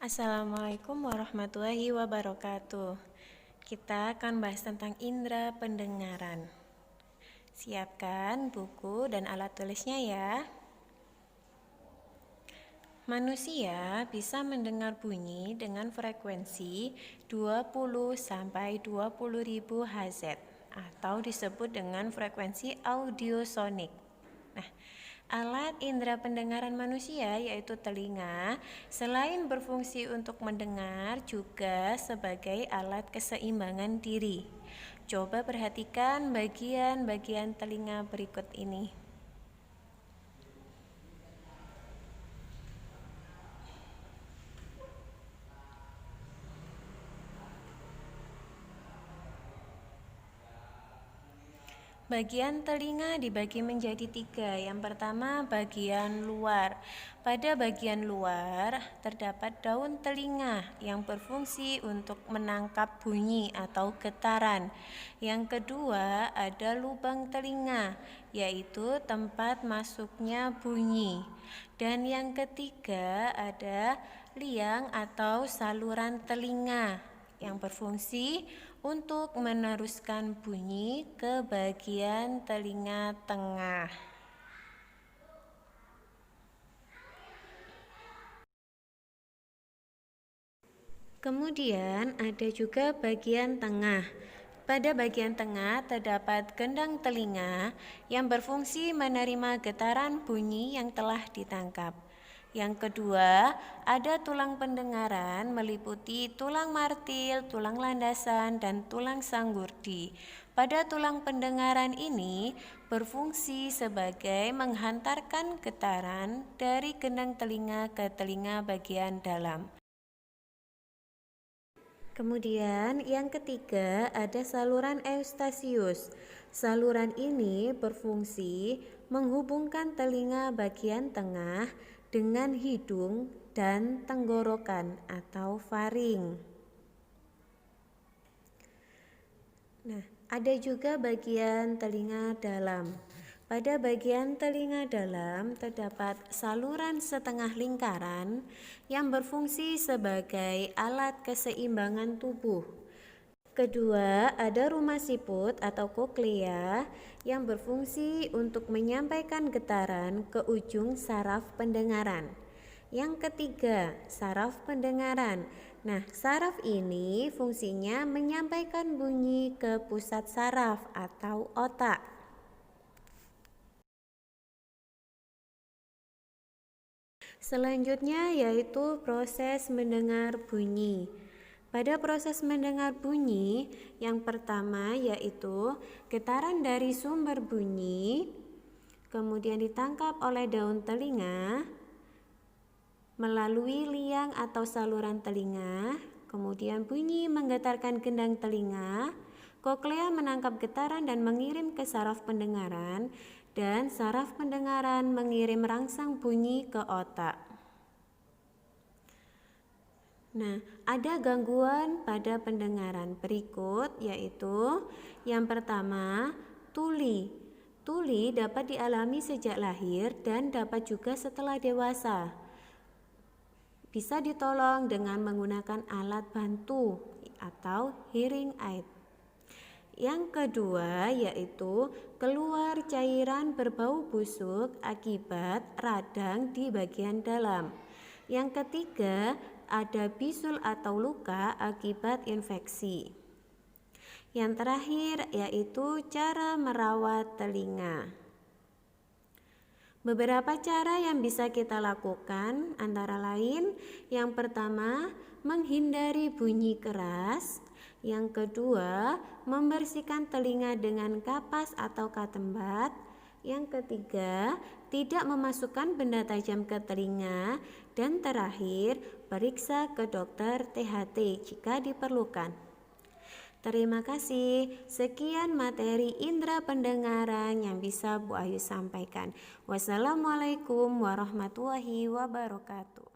Assalamualaikum warahmatullahi wabarakatuh. Kita akan bahas tentang indera pendengaran. Siapkan buku dan alat tulisnya ya. Manusia bisa mendengar bunyi dengan frekuensi 20 sampai 20.000 Hz atau disebut dengan frekuensi audiosonik. Nah, alat indera pendengaran manusia yaitu telinga, selain berfungsi untuk mendengar juga sebagai alat keseimbangan diri. Coba perhatikan bagian-bagian telinga berikut ini. Bagian telinga dibagi menjadi 3. Yang pertama, bagian luar. Pada bagian luar terdapat daun telinga yang berfungsi untuk menangkap bunyi atau getaran. Yang kedua, ada lubang telinga, yaitu tempat masuknya bunyi. Dan yang ketiga, ada liang atau saluran telinga yang berfungsi untuk meneruskan bunyi ke bagian telinga tengah. Kemudian ada juga bagian tengah. Pada bagian tengah terdapat gendang telinga yang berfungsi menerima getaran bunyi yang telah ditangkap. Yang kedua, ada tulang pendengaran meliputi tulang martil, tulang landasan, dan tulang sanggurdi. Pada tulang pendengaran ini berfungsi sebagai menghantarkan getaran dari gendang telinga ke telinga bagian dalam. Kemudian yang ketiga ada saluran eustasius. Saluran ini berfungsi menghubungkan telinga bagian tengah dengan hidung dan tenggorokan atau faring. Nah, ada juga bagian telinga dalam. Pada bagian telinga dalam terdapat saluran setengah lingkaran yang berfungsi sebagai alat keseimbangan tubuh. Kedua, ada rumah siput atau koklea yang berfungsi untuk menyampaikan getaran ke ujung saraf pendengaran. Yang ketiga, saraf pendengaran. Nah, saraf ini fungsinya menyampaikan bunyi ke pusat saraf atau otak. Selanjutnya yaitu proses mendengar bunyi. Pada proses mendengar bunyi, yang pertama yaitu getaran dari sumber bunyi, kemudian ditangkap oleh daun telinga, melalui liang atau saluran telinga, kemudian bunyi menggetarkan gendang telinga, koklea menangkap getaran dan mengirim ke saraf pendengaran, dan saraf pendengaran mengirim rangsang bunyi ke otak. Nah, ada gangguan pada pendengaran berikut yaitu yang pertama, tuli. Tuli dapat dialami sejak lahir dan dapat juga setelah dewasa. Bisa ditolong dengan menggunakan alat bantu atau hearing aid. Yang kedua yaitu keluar cairan berbau busuk akibat radang di bagian dalam. Yang ketiga, ada bisul atau luka akibat infeksi. Yang terakhir yaitu cara merawat telinga. Beberapa cara yang bisa kita lakukan antara lain, yang pertama, menghindari bunyi keras. Yang kedua, membersihkan telinga dengan kapas atau katembat. Yang ketiga, tidak memasukkan benda tajam ke telinga. Dan terakhir, periksa ke dokter THT jika diperlukan. Terima kasih. Sekian materi indera pendengaran yang bisa Bu Ayu sampaikan. Wassalamualaikum warahmatullahi wabarakatuh.